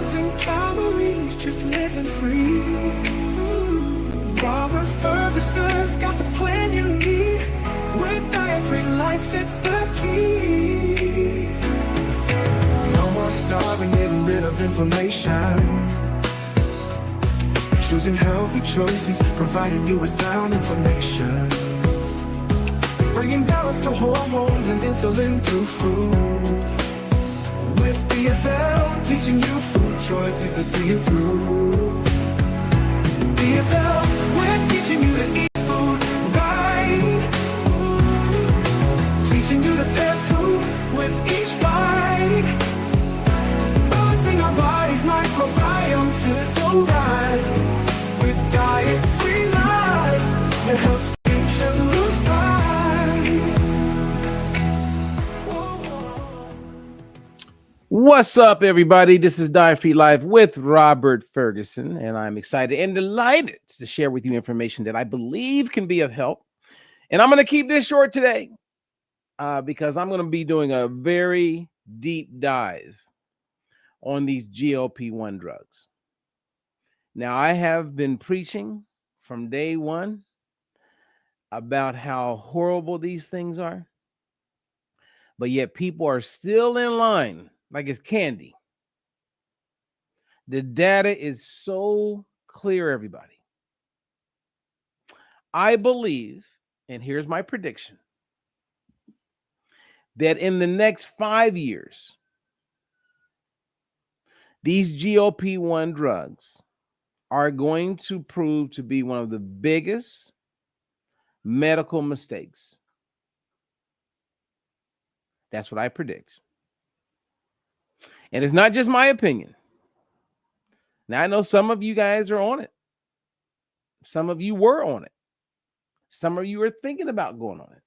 counting calories, just living free. Robert Ferguson's got the plan you need. With diet-free life, it's the key. No more starving, getting rid of inflammation. Choosing healthy choices, providing you with sound information. Bringing balance to hormones and insulin through food. With DFL, teaching you food choices to see you through. DFL, we're teaching you to eat food right. Teaching you to pair food with each bite. Balancing our body's microbiome, feeling so right. With diet-free life, it helps futures lose pride. What's up, everybody? This is Diet-Free Life with Robert Ferguson, and I'm excited and delighted to share with you information that I believe can be of help. And I'm going to keep this short today because I'm going to be doing a very deep dive on these GLP-1 drugs. Now, I have been preaching from day one about how horrible these things are, but yet people are still in line like it's candy. The data is so clear, everybody. I believe, and here's my prediction, that in the next 5 years, these GLP-1 drugs are going to prove to be one of the biggest medical mistakes. That's what I predict. And it's not just my opinion. Now, I know some of you guys are on it. Some of you were on it. Some of you are thinking about going on it.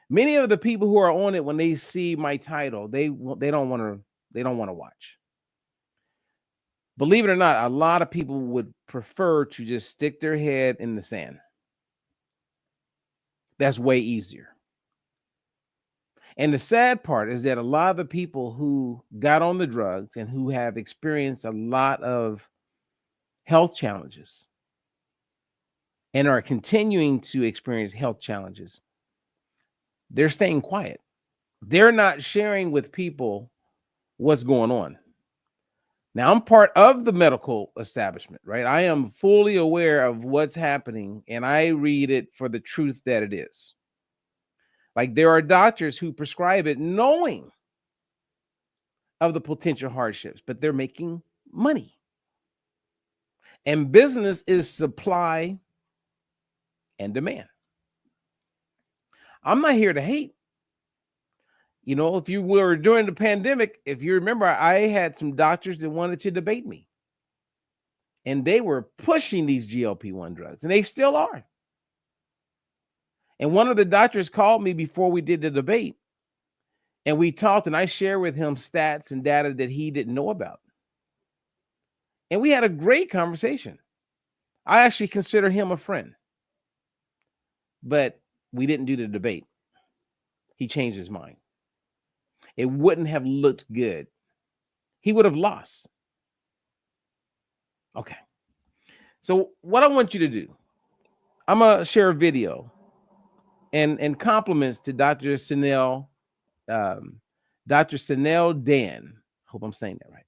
Many of the people who are on it, when they see my title, they don't want to watch. Believe it or not, a lot of people would prefer to just stick their head in the sand. That's way easier. And the sad part is that a lot of the people who got on the drugs and who have experienced a lot of health challenges and are continuing to experience health challenges, they're staying quiet. They're not sharing with people what's going on. Now, I'm part of the medical establishment, right? I am fully aware of what's happening, and I read it for the truth that it is. Like, there are doctors who prescribe it knowing of the potential hardships, but they're making money. And business is supply and demand. I'm not here to hate. You know, if you were during the pandemic, if you remember, I had some doctors that wanted to debate me. And they were pushing these GLP-1 drugs, and they still are. And one of the doctors called me before we did the debate, and we talked, and I shared with him stats and data that he didn't know about. And we had a great conversation. I actually consider him a friend. But we didn't do the debate. He changed his mind. It wouldn't have looked good. He would have lost. Okay. So what I want you to do, I'm going to share a video and compliments to Dr. Sanel, Dr. Sanel Dan. Hope I'm saying that right.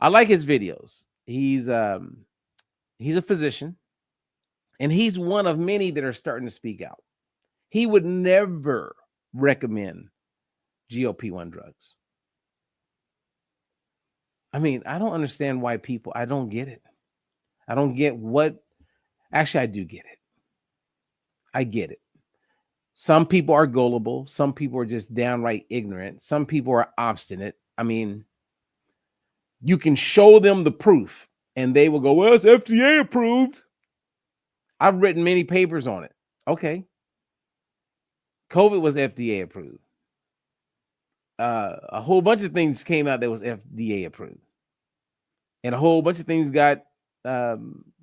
I like his videos. He's a physician, and he's one of many that are starting to speak out. He would never recommend GLP-1 drugs. I mean, I don't understand why people, I don't get it. I don't get what, actually, I do get it. I get it. Some people are gullible. Some people are just downright ignorant. Some people are obstinate. I mean, you can show them the proof and they will go, well, it's FDA approved. I've written many papers on it. Okay. COVID was FDA approved. A whole bunch of things came out that was FDA approved. And a whole bunch of things got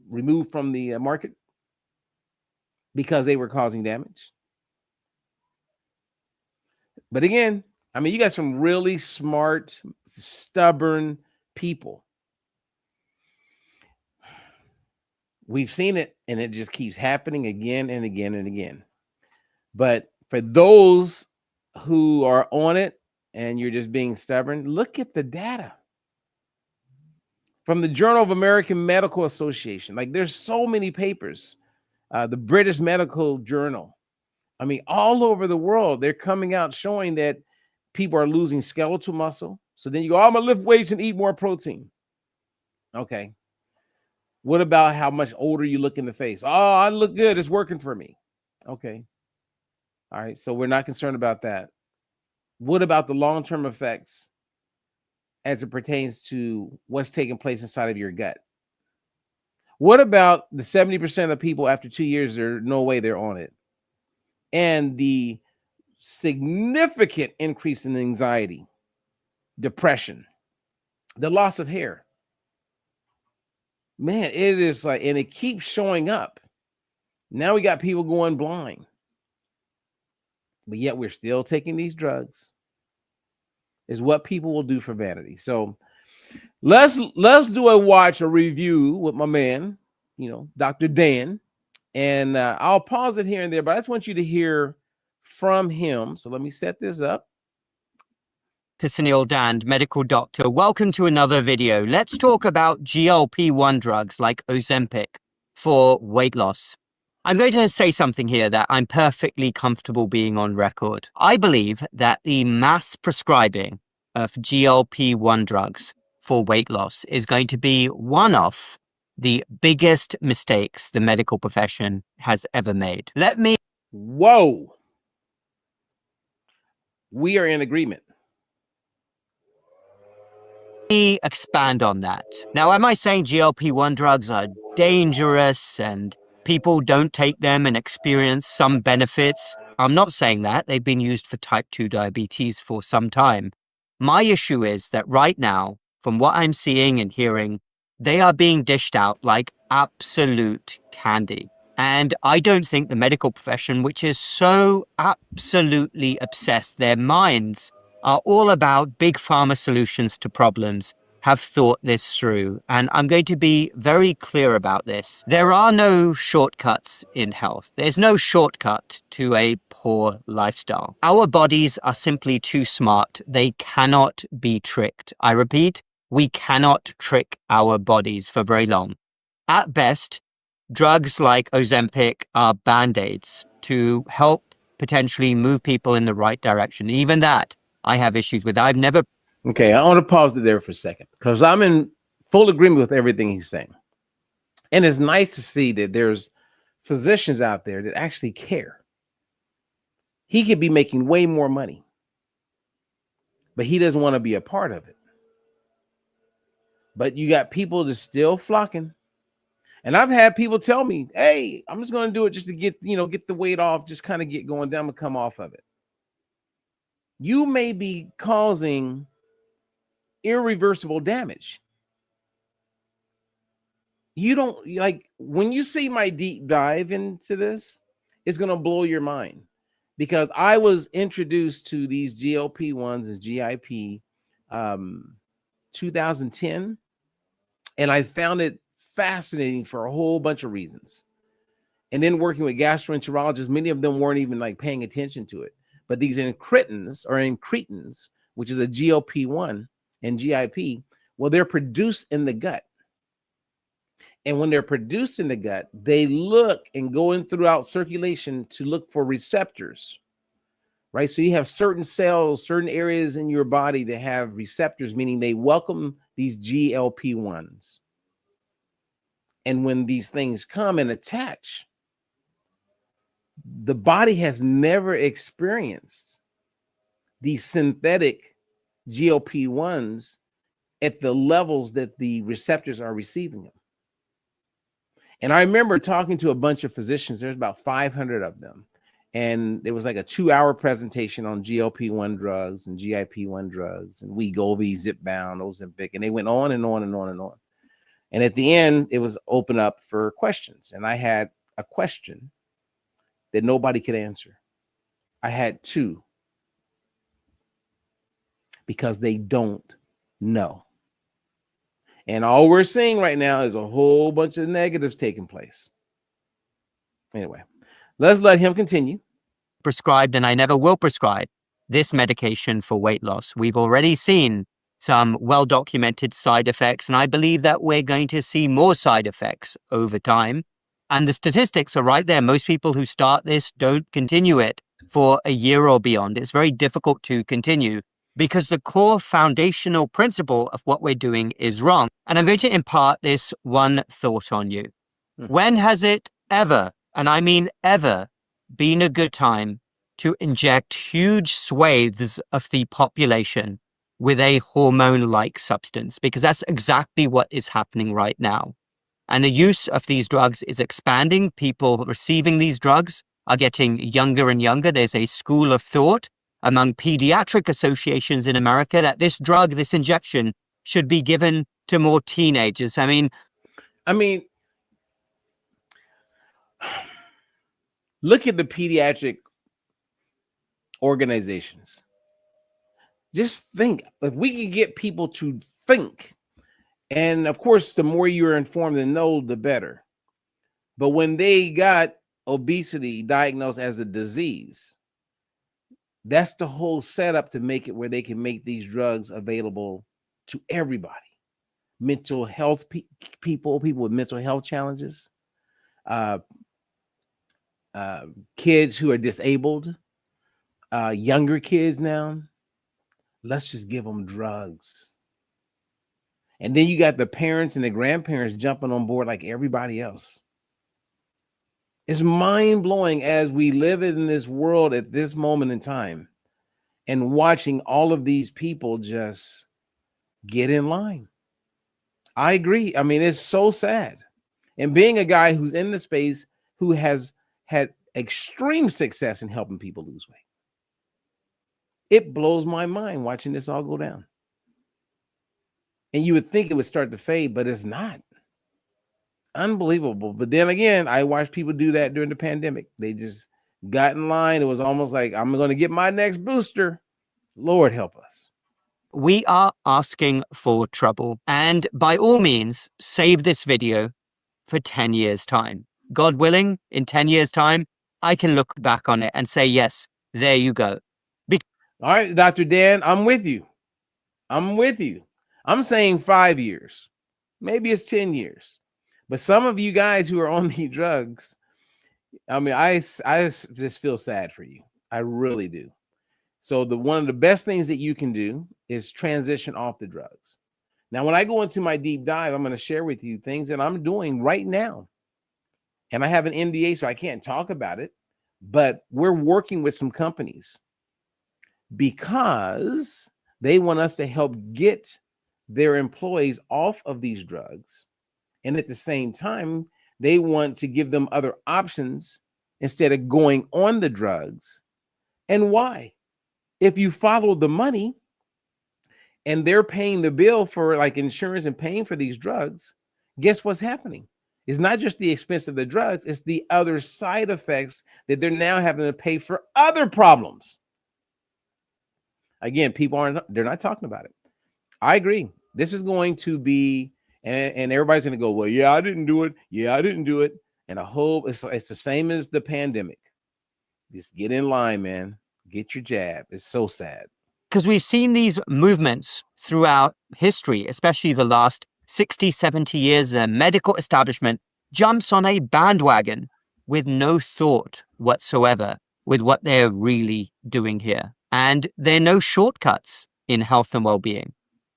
removed from the market because they were causing damage. But again, I mean, you got some really smart, stubborn people. We've seen it, and it just keeps happening again and again and again. But for those who are on it and you're just being stubborn, look at the data from the Journal of American Medical Association. Like, there's so many papers, the British Medical Journal. I mean, all over the world, they're coming out showing that people are losing skeletal muscle. So then you go, I'm gonna lift weights and eat more protein. Okay. What about how much older you look in the face? Oh, I look good. It's working for me. Okay. All right. So we're not concerned about that. What about the long-term effects as it pertains to what's taking place inside of your gut? What about the 70% of people after 2 years, there's no way they're on it? And the significant increase in anxiety, depression, the loss of hair. Man, it is like, and it keeps showing up. Now we got people going blind, but yet we're still taking these drugs. Is what people will do for vanity. So let's do a review with my man, Dr. Dan, and I'll pause it here and there, but I just want you to hear from him. So let me set this up. Sunil Dand, medical doctor. Welcome to another video. Let's talk about GLP-1 drugs like Ozempic for weight loss. I'm going to say something here that I'm perfectly comfortable being on record. I believe that the mass prescribing of GLP-1 drugs for weight loss is going to be one of the biggest mistakes the medical profession has ever made. Whoa. We are in agreement. Me expand on that. Now, am I saying GLP-1 drugs are dangerous and people don't take them and experience some benefits? I'm not saying that. They've been used for type 2 diabetes for some time. My issue is that right now, from what I'm seeing and hearing, they are being dished out like absolute candy. And I don't think the medical profession, which is so absolutely obsessed, their minds are all about big pharma solutions to problems, have thought this through. And I'm going to be very clear about this. There are no shortcuts in health. There's no shortcut to a poor lifestyle. Our bodies are simply too smart. They cannot be tricked. I repeat, we cannot trick our bodies for very long. At best, drugs like Ozempic are band-aids to help potentially move people in the right direction. Even that, I have issues with. I've never. Okay, I want to pause it there for a second because I'm in full agreement with everything he's saying. And it's nice to see that there's physicians out there that actually care. He could be making way more money, but he doesn't want to be a part of it. But you got people that's still flocking. And I've had people tell me, hey, I'm just going to do it just to get the weight off, just kind of get going down and come off of it. You may be causing irreversible damage. You don't like when you see my deep dive into this, it's going to blow your mind because I was introduced to these GLP-1s and GIP 2010, and I found it fascinating for a whole bunch of reasons. And then working with gastroenterologists, many of them weren't even like paying attention to it. But these incretins, which is a GLP-1 and GIP, well, they're produced in the gut. And when they're produced in the gut, they look and go in throughout circulation to look for receptors, right? So you have certain cells, certain areas in your body that have receptors, meaning they welcome these GLP-1s. And when these things come and attach, the body has never experienced these synthetic GLP-1s at the levels that the receptors are receiving them. And I remember talking to a bunch of physicians. There's about 500 of them. And it was like a 2-hour presentation on GLP-1 drugs and GIP-1 drugs and Wegovy, Zipbound, Ozempic. And they went on and on and on and on. And at the end, it was open up for questions. And I had a question that nobody could answer. I had two. Because they don't know. And all we're seeing right now is a whole bunch of negatives taking place. Anyway, let's let him continue. Prescribed, and I never will prescribe this medication for weight loss. We've already seen some well-documented side effects, and I believe that we're going to see more side effects over time. And the statistics are right there. Most people who start this don't continue it for a year or beyond. It's very difficult to continue because the core foundational principle of what we're doing is wrong. And I'm going to impart this one thought on you. When has it ever, and I mean ever, been a good time to inject huge swathes of the population with a hormone-like substance? Because that's exactly what is happening right now. And the use of these drugs is expanding. People receiving these drugs are getting younger and younger. There's a school of thought among pediatric associations in America that this drug, this injection, should be given to more teenagers. I mean, look at the pediatric organizations. Just think, if we could get people to think, and of course, the more you're informed and know, the better. But when they got obesity diagnosed as a disease, that's the whole setup to make it where they can make these drugs available to everybody. Mental health people with mental health challenges, kids who are disabled, younger kids now. Let's just give them drugs. And then you got the parents and the grandparents jumping on board like everybody else. It's mind-blowing as we live in this world at this moment in time and watching all of these people just get in line. I agree. I mean, it's so sad. And being a guy who's in the space who has had extreme success in helping people lose weight, it blows my mind watching this all go down. And you would think it would start to fade, but it's not. Unbelievable. But then again, I watched people do that during the pandemic. They just got in line. It was almost like, I'm going to get my next booster. Lord help us. We are asking for trouble. And by all means, save this video for 10 years' time. God willing, in 10 years' time, I can look back on it and say, yes, there you go. All right, Dr. Dan, I'm with you. I'm with you. I'm saying 5 years. Maybe it's 10 years. But some of you guys who are on these drugs, I mean, I just feel sad for you. I really do. So one of the best things that you can do is transition off the drugs. Now, when I go into my deep dive, I'm going to share with you things that I'm doing right now. And I have an NDA, so I can't talk about it. But we're working with some companies because they want us to help get their employees off of these drugs. And at the same time, they want to give them other options instead of going on the drugs. And why? If you follow the money and they're paying the bill for like insurance and paying for these drugs, guess what's happening? It's not just the expense of the drugs, it's the other side effects that they're now having to pay for other problems. Again, they're not talking about it. I agree. This is going to be, and everybody's going to go, well, yeah, I didn't do it. Yeah, I didn't do it. And I hope it's the same as the pandemic. Just get in line, man. Get your jab. It's so sad. Because we've seen these movements throughout history, especially the last 60, 70 years. The medical establishment jumps on a bandwagon with no thought whatsoever with what they're really doing here. And there are no shortcuts in health and well-being.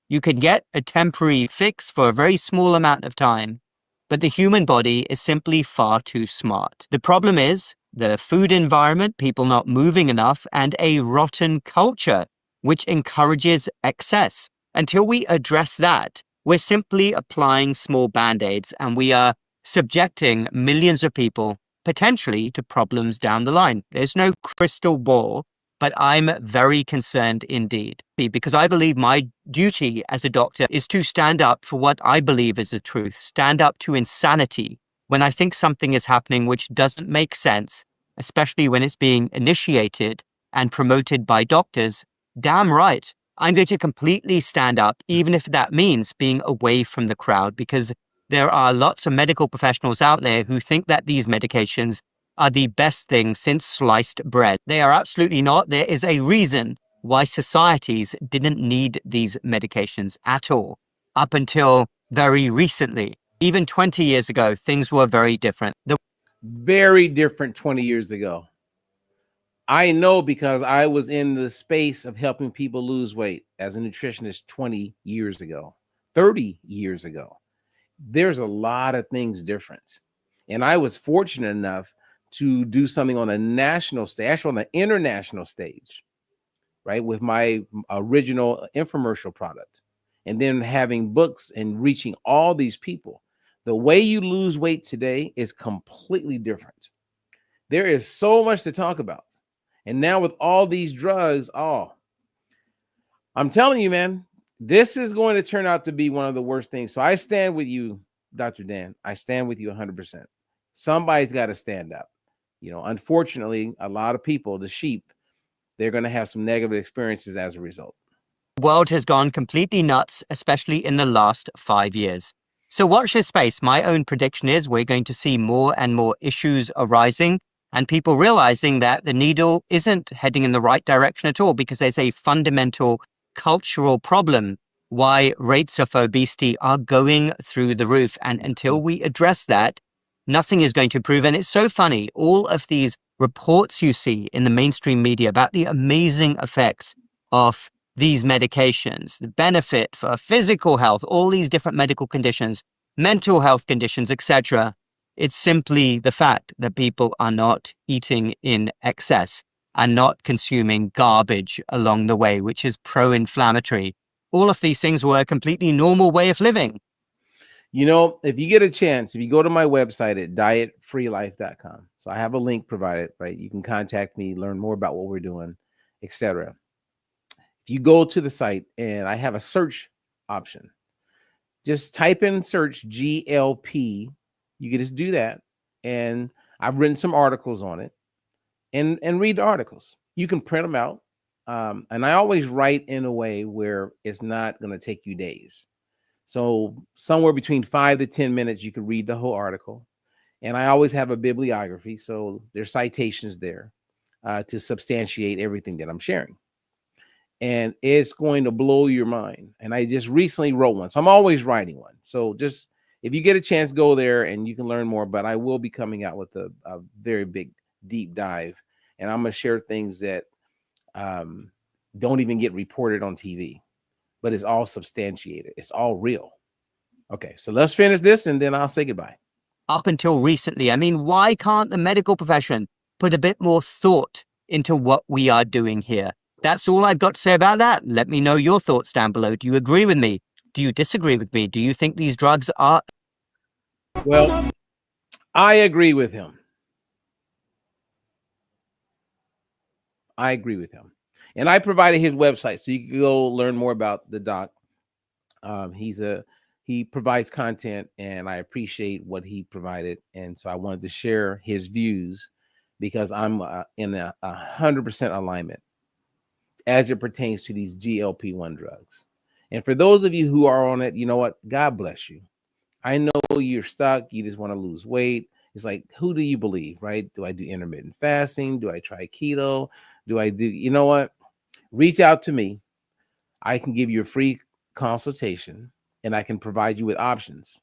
You can get a temporary fix for a very small amount of time, but the human body is simply far too smart. The problem is the food environment, people not moving enough, and a rotten culture, which encourages excess. Until we address that, we're simply applying small band-aids, and we are subjecting millions of people potentially to problems down the line. There's no crystal ball, but I'm very concerned indeed, because I believe my duty as a doctor is to stand up for what I believe is the truth, stand up to insanity when I think something is happening which doesn't make sense, especially when it's being initiated and promoted by doctors. Damn right, I'm going to completely stand up, even if that means being away from the crowd, because there are lots of medical professionals out there who think that these medications are the best thing since sliced bread. They are absolutely not. There is a reason why societies didn't need these medications at all up until very recently. Even 20 years ago, things were very different. Very different 20 years ago. I know because I was in the space of helping people lose weight as a nutritionist 20 years ago, 30 years ago. There's a lot of things different. And I was fortunate enough to do something on a national stage, actually on an international stage, right, with my original infomercial product. And then having books and reaching all these people. The way you lose weight today is completely different. There is so much to talk about. And now with all these drugs, I'm telling you, man, this is going to turn out to be one of the worst things. So I stand with you, Dr. Dan. I stand with you 100%. Somebody's got to stand up. You know, unfortunately, a lot of people, the sheep, they're going to have some negative experiences as a result. The world has gone completely nuts, especially in the last 5 years. So watch this space. My own prediction is we're going to see more and more issues arising and people realizing that the needle isn't heading in the right direction at all because there's a fundamental cultural problem why rates of obesity are going through the roof. And until we address that, nothing is going to improve. And it's so funny, all of these reports you see in the mainstream media about the amazing effects of these medications, the benefit for physical health, all these different medical conditions, mental health conditions, etc. It's simply the fact that people are not eating in excess and not consuming garbage along the way, which is pro-inflammatory. All of these things were a completely normal way of living. You know, if you get a chance, if you go to my website at dietfreelife.com, so I have a link provided, right? You can contact me, learn more about what we're doing, etc. If you go to the site and I have a search option, just type in search GLP. You can just do that. And I've written some articles on it and read the articles. You can print them out. And I always write in a way where it's not going to take you days. So somewhere between 5 to 10 minutes, you can read the whole article. And I always have a bibliography. So there's citations there to substantiate everything that I'm sharing. And it's going to blow your mind. And I just recently wrote one. So I'm always writing one. So just if you get a chance, go there and you can learn more. But I will be coming out with a very big, deep dive. And I'm going to share things that don't even get reported on TV. But it's all substantiated. It's all real. Okay, so let's finish this and then I'll say goodbye. Up until recently, I mean, why can't the medical profession put a bit more thought into what we are doing here? That's all I've got to say about that. Let me know your thoughts down below. Do you agree with me? Do you disagree with me? Do you think these drugs are... Well, I agree with him. I agree with him. And I provided his website so you can go learn more about the doc. He provides content and I appreciate what he provided. And so I wanted to share his views because I'm in 100% alignment as it pertains to these GLP-1 drugs. And for those of you who are on it, you know what? God bless you. I know you're stuck. You just want to lose weight. It's like, who do you believe, right? Do I do intermittent fasting? Do I try keto? Do I do, you know what? Reach out to me. I can give you a free consultation and I can provide you with options.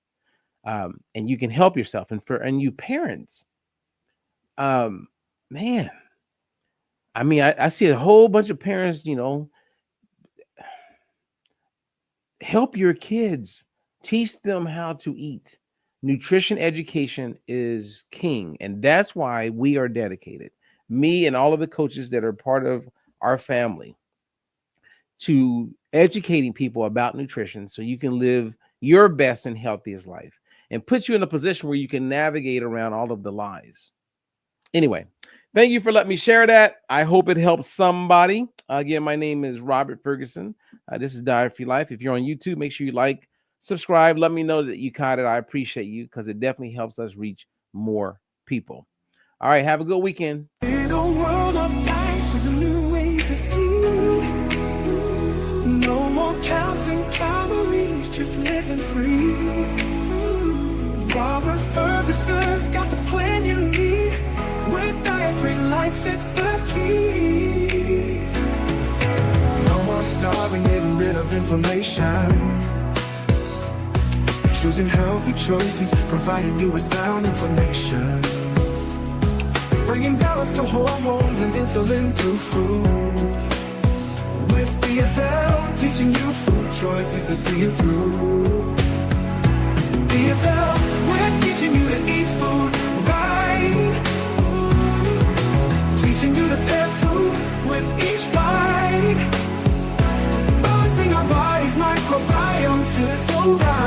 And you can help yourself. And you parents, man, I mean, I see a whole bunch of parents, you know, help your kids, teach them how to eat. Nutrition education is king. And that's why we are dedicated. Me and all of the coaches that are part of our family to educating people about nutrition so you can live your best and healthiest life and put you in a position where you can navigate around all of the lies. Anyway, thank you for letting me share that. I hope it helps somebody. Again, my name is Robert Ferguson. This is Diet Free Life. If you're on YouTube, make sure you like, subscribe. Let me know that you caught it. I appreciate you because it definitely helps us reach more people. All right, have a good weekend. In a world of diets, there's a new way to see. No counting calories, just living free. Robert Ferguson's got the plan you need. With diet-free life, it's the key. No more starving, getting rid of inflammation. Choosing healthy choices, providing you with sound information. Bringing balance to hormones and insulin through food. With DFL, teaching you food choices to see it through. DFL, we're teaching you to eat food right. Teaching you to pair food with each bite. Balancing our body's microbiome, feels so right.